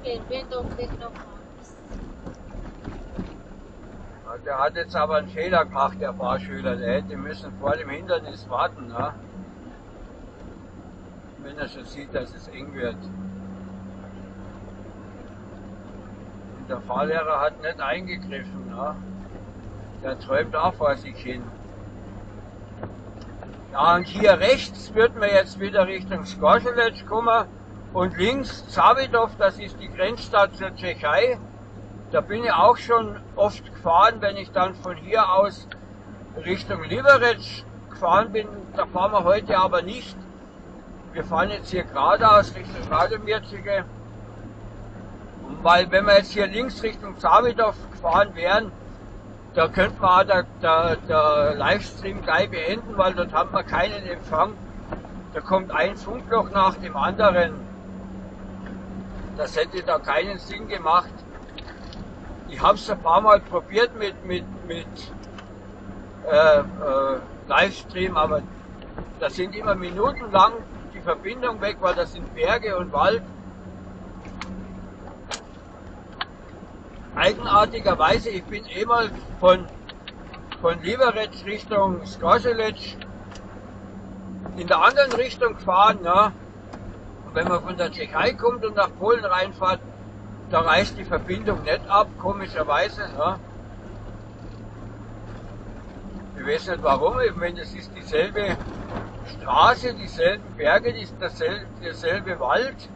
El vento Technoparks. Der hat jetzt aber einen Fehler gemacht, der Fahrschüler. Der hätte müssen vor dem Hindernis warten, ne? Wenn er schon sieht, dass es eng wird. Und der Fahrlehrer hat nicht eingegriffen. Ne? Der träumt auch vor sich hin. Ja, und hier rechts wird man jetzt wieder Richtung Skorzelec kommen und links Závidov, das ist die Grenzstadt zur Tschechei. Da bin ich auch schon oft gefahren, wenn ich dann von hier aus Richtung Liberec gefahren bin. Da fahren wir heute aber nicht. Wir fahren jetzt hier geradeaus Richtung Radomircige. Weil wenn wir jetzt hier links Richtung Závidov gefahren wären, da könnte man auch der Livestream gleich beenden, weil dort haben wir keinen Empfang. Da kommt ein Funkloch nach dem anderen. Das hätte da keinen Sinn gemacht. Ich habe es ein paar Mal probiert mit Livestream, aber da sind immer minutenlang die Verbindung weg, weil das sind Berge und Wald. Eigenartigerweise, ich bin mal von Liberec Richtung Skorzelec in der anderen Richtung gefahren. Ne? Und wenn man von der Tschechei kommt und nach Polen reinfährt, da reißt die Verbindung nicht ab, komischerweise. Ne? Ich weiß nicht warum, ich meine, es ist dieselbe Straße, dieselben Berge, derselbe Wald.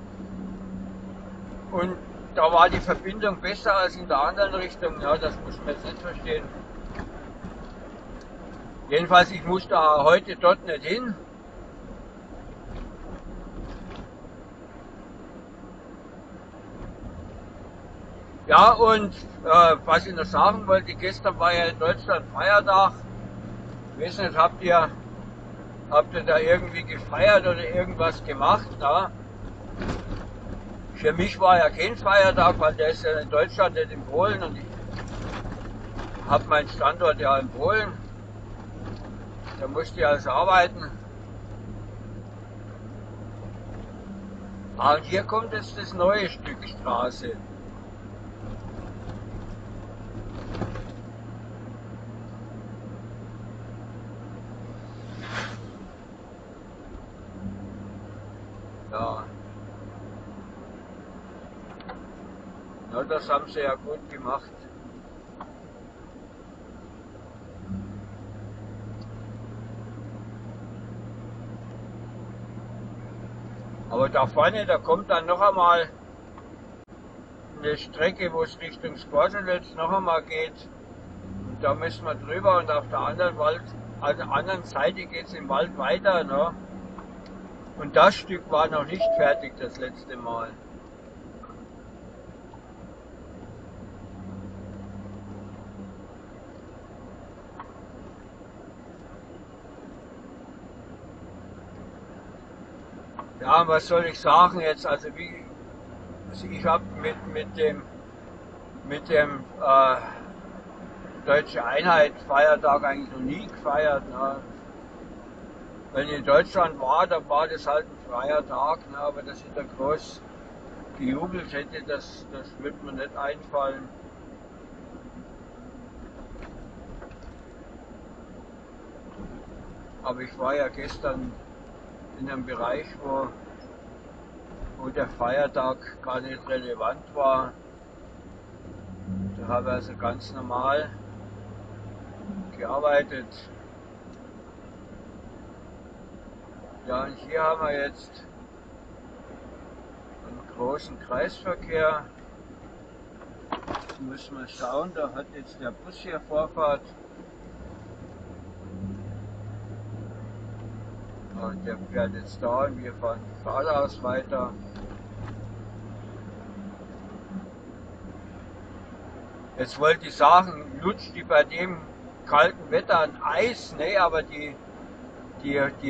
Und da war die Verbindung besser als in der anderen Richtung. Ja, das muss man jetzt nicht verstehen. Jedenfalls, ich muss da heute dort nicht hin. Ja, und was ich noch sagen wollte, gestern war ja in Deutschland Feiertag. Ich weiß nicht, habt ihr da irgendwie gefeiert oder irgendwas gemacht? Na? Für mich war ja kein Feiertag, weil der ist ja in Deutschland, nicht in Polen, und ich habe meinen Standort ja in Polen. Da musste ich also arbeiten. Und hier kommt jetzt das neue Stück Straße. Ja. Ja, das haben sie ja gut gemacht. Aber da vorne, da kommt dann noch einmal eine Strecke, wo es Richtung Skorzelec noch einmal geht. Und da müssen wir drüber, und auf der anderen Seite geht es im Wald weiter. Ne? Und das Stück war noch nicht fertig das letzte Mal. Ja, was soll ich sagen jetzt? Also ich habe mit dem Deutsche Einheit Feiertag eigentlich noch nie gefeiert. Ne? Wenn ich in Deutschland war, dann war das halt ein freier Tag, ne? Aber dass ich da groß gejubelt hätte, das wird mir nicht einfallen. Aber ich war ja gestern in einem Bereich, wo der Feiertag gar nicht relevant war. Da habe ich also ganz normal gearbeitet. Ja, und hier haben wir jetzt einen großen Kreisverkehr. Jetzt müssen wir schauen, da hat jetzt der Bus hier Vorfahrt. Und der fährt jetzt da und wir fahren geradeaus weiter. Jetzt wollte ich sagen, lutscht die bei dem kalten Wetter ein Eis, ne? Aber die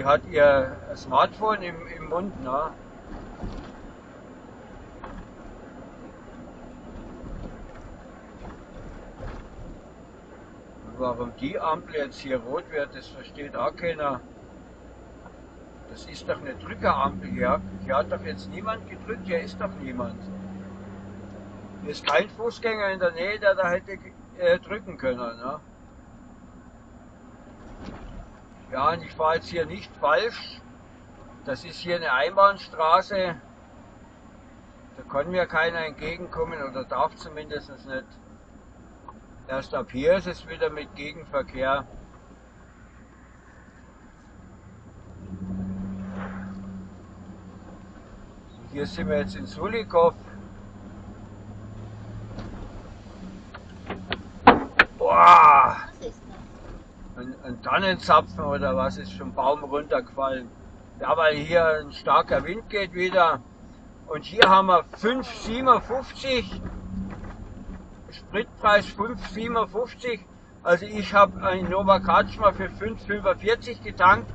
hat ihr Smartphone im Mund, ne? Warum die Ampel jetzt hier rot wird, das versteht auch keiner. Das ist doch eine Drückerampel hier. Hier hat doch jetzt niemand gedrückt, hier ist doch niemand. Ist kein Fußgänger in der Nähe, der da hätte drücken können. Ne? Ja, und ich fahre jetzt hier nicht falsch. Das ist hier eine Einbahnstraße. Da kann mir keiner entgegenkommen oder darf zumindest nicht. Erst ab hier ist es wieder mit Gegenverkehr. Hier sind wir jetzt in Sulikow. Boah! Was ist das? Ein Tannenzapfen oder was ist vom Baum runtergefallen. Ja, weil hier ein starker Wind geht wieder. Und hier haben wir 5,57. Spritpreis 5,57. Also ich habe einen Nova Kratschmer für 5,45 getankt.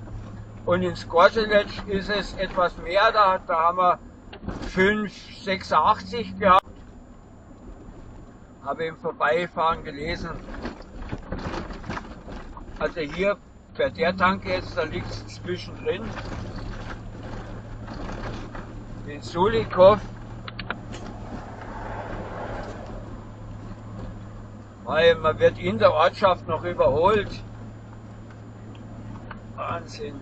Und in Skorzelec ist es etwas mehr. Da haben wir 5,86 gehabt. Habe im Vorbeifahren gelesen. Also hier bei der Tanke jetzt, da liegt es zwischendrin. In Sulikow. Weil man wird in der Ortschaft noch überholt. Wahnsinn.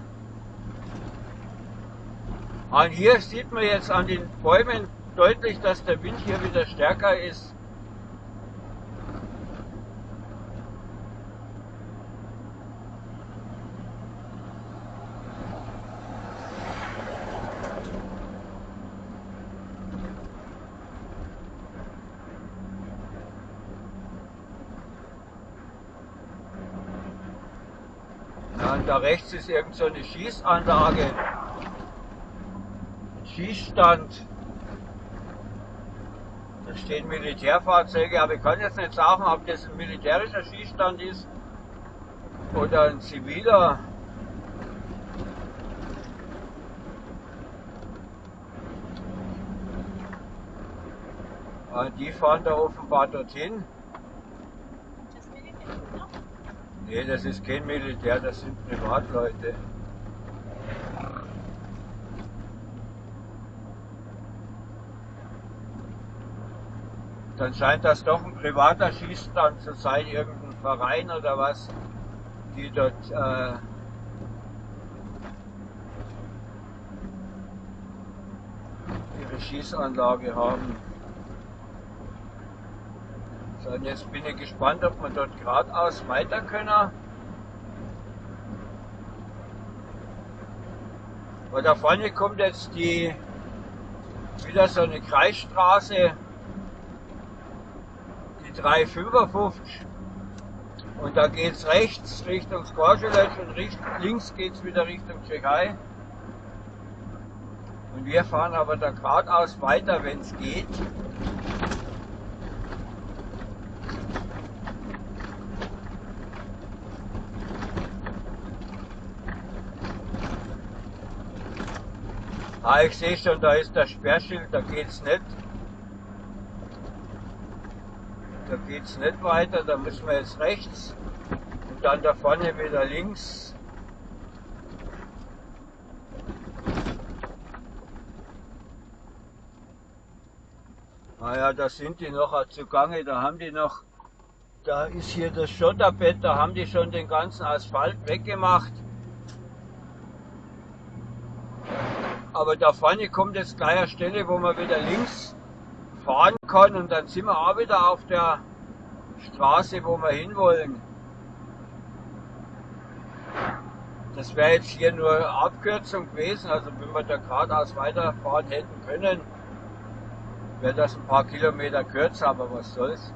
Und hier sieht man jetzt an den Bäumen deutlich, dass der Wind hier wieder stärker ist. Ja, und da rechts ist irgend so eine Schießanlage. Schießstand. Da stehen Militärfahrzeuge, aber ich kann jetzt nicht sagen, ob das ein militärischer Schießstand ist oder ein ziviler. Die fahren da offenbar dorthin. Das Militär, oder? Nee, das ist kein Militär, das sind Privatleute. Dann scheint das doch ein privater Schießstand zu sein, irgendein Verein oder was, die dort ihre Schießanlage haben. So, und jetzt bin ich gespannt, ob wir dort geradeaus weiter können. Weil da vorne kommt jetzt wieder so eine Kreisstraße, die 355. Und da geht es rechts Richtung Skorzelec und links geht es wieder Richtung Tschechei. Und wir fahren aber da geradeaus weiter, wenn es geht. Ah, ich sehe schon, da ist das Sperrschild, da geht's nicht. Da geht's nicht weiter, da müssen wir jetzt rechts und dann da vorne wieder links. Naja, da sind die noch zugange, da haben die noch, da ist hier das Schotterbett, da haben die schon den ganzen Asphalt weggemacht. Aber da vorne kommt jetzt gleich eine Stelle, wo man wieder links fahren kann und dann sind wir auch wieder auf der Straße, wo wir hinwollen. Das wäre jetzt hier nur Abkürzung gewesen, also wenn wir da geradeaus weiterfahren hätten können, wäre das ein paar Kilometer kürzer, aber was soll's.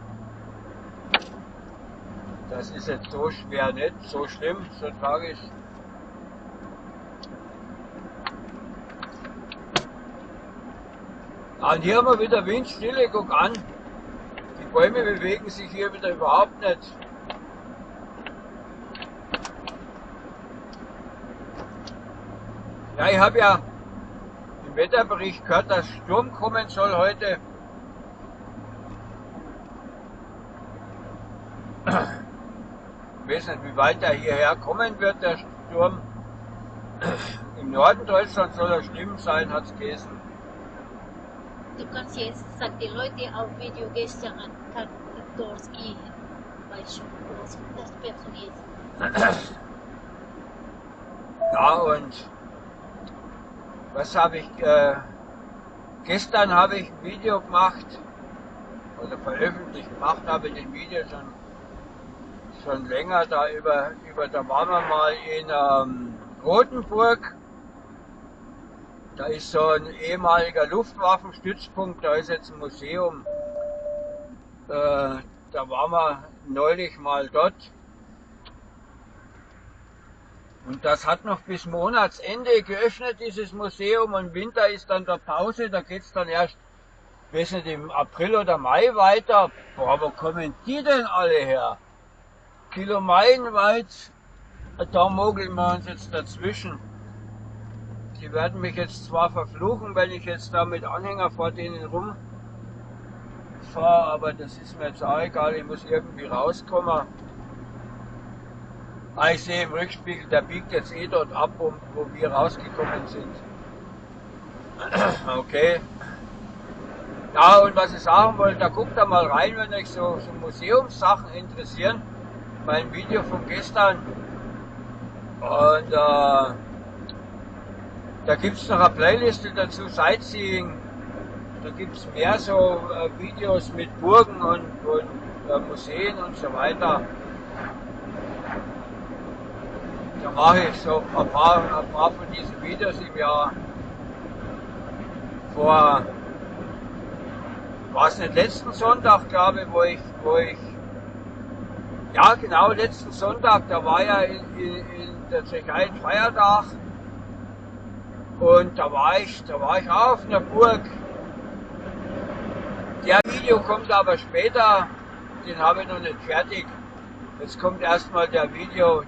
Das ist jetzt so schwer nicht, so schlimm, so tragisch. Und hier haben wir wieder Windstille, guck an. Die Bäume bewegen sich hier wieder überhaupt nicht. Ja, ich habe ja im Wetterbericht gehört, dass Sturm kommen soll heute. Ich weiß nicht, wie weit er hierher kommen wird, der Sturm. Im Norden Deutschlands soll er schlimm sein, hat es gelesen. Du kannst jetzt, sagt die Leute auf Video gestern, kann dort gehen, weil schon das Person jetzt. Ja, und was habe ich, gestern habe ich ein Video gemacht, oder veröffentlicht gemacht habe ich ein Video schon länger, da da waren wir mal in Rothenburg. Da ist so ein ehemaliger Luftwaffenstützpunkt, da ist jetzt ein Museum. Da waren wir neulich mal dort. Und das hat noch bis Monatsende geöffnet, dieses Museum. Und im Winter ist dann der Pause, da geht's dann erst, weiß nicht, im April oder Mai weiter. Boah, wo kommen die denn alle her? Kilomeilweit, da mogeln wir uns jetzt dazwischen. Die werden mich jetzt zwar verfluchen, wenn ich jetzt da mit Anhänger vor denen rumfahre, aber das ist mir jetzt auch egal, ich muss irgendwie rauskommen. Ah, ich sehe im Rückspiegel, der biegt jetzt eh dort ab, wo wir rausgekommen sind. Okay. Ja, und was ich sagen wollte, da guckt da mal rein, wenn euch so Museumssachen interessieren. Mein Video von gestern. Und da gibt es noch eine Playliste dazu, Sightseeing. Da gibt es mehr so Videos mit Burgen und Museen und so weiter. Da mache ich so ein paar von diesen Videos im Jahr. Vor, war es nicht letzten Sonntag, glaube ich, wo ich, ja genau, letzten Sonntag, da war ja in der Tschechei ein Feiertag. Und da war ich auch auf einer Burg. Der Video kommt aber später, den habe ich noch nicht fertig. Jetzt kommt erstmal der Video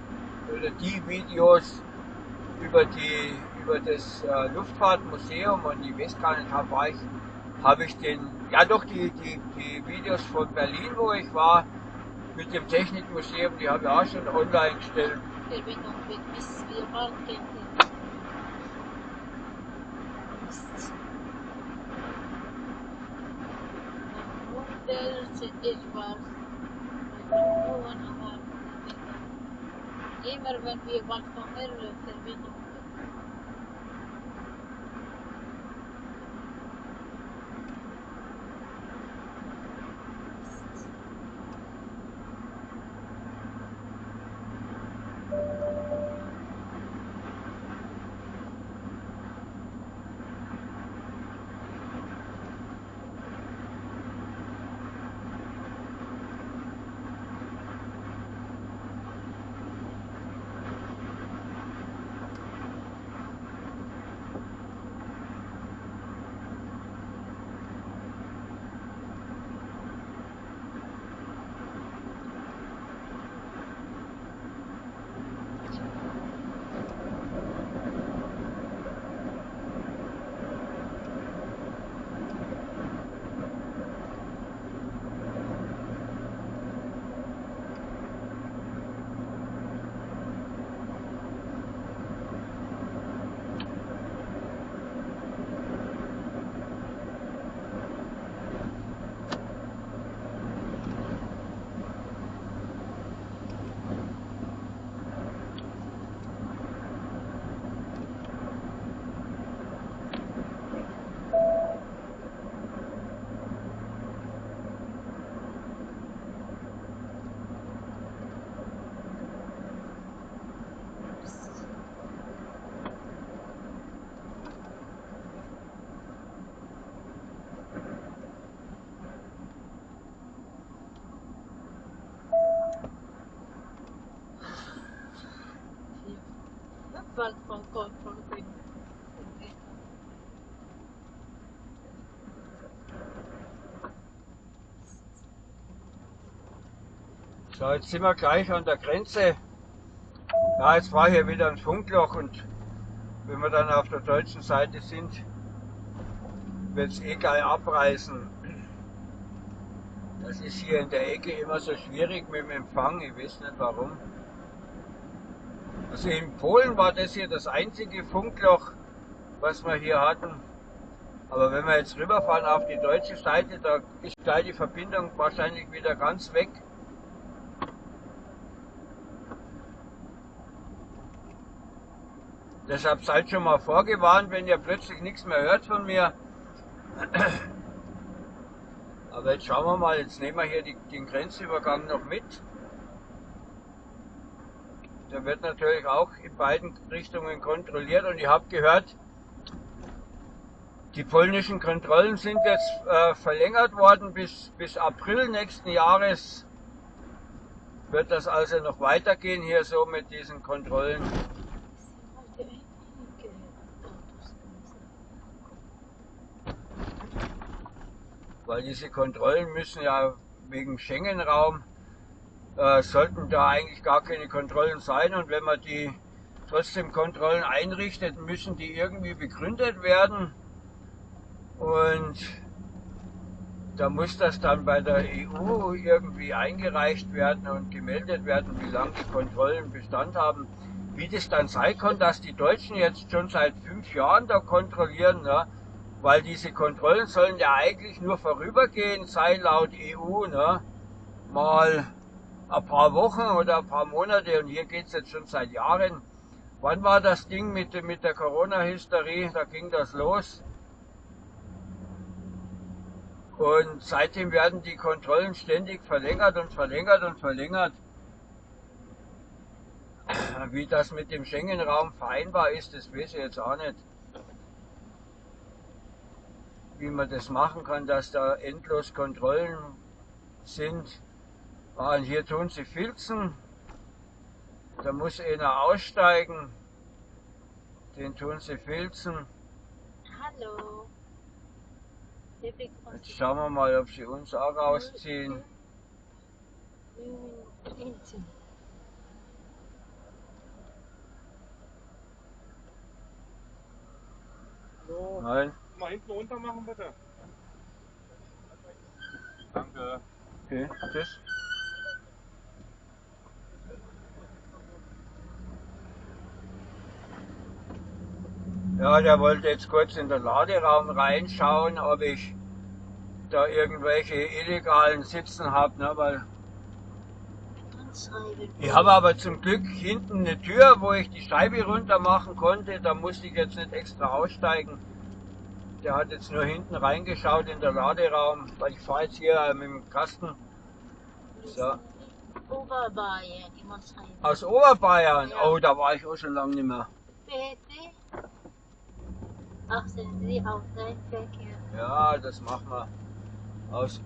oder die Videos über das Luftfahrtmuseum, und ich weiß gar nicht, habe ich die Videos von Berlin, wo ich war, mit dem Technikmuseum, die habe ich auch schon online gestellt. Verbindung bis wir waren könnten. Etwas, aber immer wenn wir was von mehreren Verbindungen. Wald von Gott von Queen. So, jetzt sind wir gleich an der Grenze. Ja, jetzt war hier wieder ein Funkloch, und wenn wir dann auf der deutschen Seite sind, wird es eh gleich abreißen. Das ist hier in der Ecke immer so schwierig mit dem Empfang, ich weiß nicht warum. Also in Polen war das hier das einzige Funkloch, was wir hier hatten. Aber wenn wir jetzt rüberfahren auf die deutsche Seite, da ist gleich die Verbindung wahrscheinlich wieder ganz weg. Deshalb seid schon mal vorgewarnt, wenn ihr plötzlich nichts mehr hört von mir. Aber jetzt schauen wir mal, jetzt nehmen wir hier den Grenzübergang noch mit. Der wird natürlich auch in beiden Richtungen kontrolliert und ich habe gehört, die polnischen Kontrollen sind jetzt verlängert worden bis April nächsten Jahres. Wird das also noch weitergehen hier so mit diesen Kontrollen. Weil diese Kontrollen müssen ja wegen Schengen-Raum, sollten da eigentlich gar keine Kontrollen sein, und wenn man die trotzdem Kontrollen einrichtet, müssen die irgendwie begründet werden, und da muss das dann bei der EU irgendwie eingereicht werden und gemeldet werden, wie lange die Kontrollen Bestand haben. Wie das dann sein kann, dass die Deutschen jetzt schon seit 5 Jahren da kontrollieren, ne? Weil diese Kontrollen sollen ja eigentlich nur vorübergehend sein laut EU, ne? Mal ein paar Wochen oder ein paar Monate, und hier geht es jetzt schon seit Jahren. Wann war das Ding mit der Corona-Hysterie? Da ging das los. Und seitdem werden die Kontrollen ständig verlängert und verlängert und verlängert. Wie das mit dem Schengen-Raum vereinbar ist, das weiß ich jetzt auch nicht. Wie man das machen kann, dass da endlos Kontrollen sind. Und hier tun sie filzen. Da muss einer aussteigen. Den tun sie filzen. Hallo. Jetzt schauen wir mal, ob sie uns auch rausziehen. So, Nein. mal hinten runter machen bitte. Danke. Okay, tschüss. Ja, der wollte jetzt kurz in den Laderaum reinschauen, ob ich da irgendwelche illegalen Sitzen habe, ne, weil ich habe aber zum Glück hinten eine Tür, wo ich die Scheibe runter machen konnte, da musste ich jetzt nicht extra aussteigen. Der hat jetzt nur hinten reingeschaut in den Laderaum, weil ich fahre jetzt hier mit dem Kasten. So. Oberbayern, immer schreiben. Aus Oberbayern? Ja. Oh, da war ich auch schon lange nicht mehr. Bitte? Achten Sie auf den Verkehr. Ja, das machen wir. Aus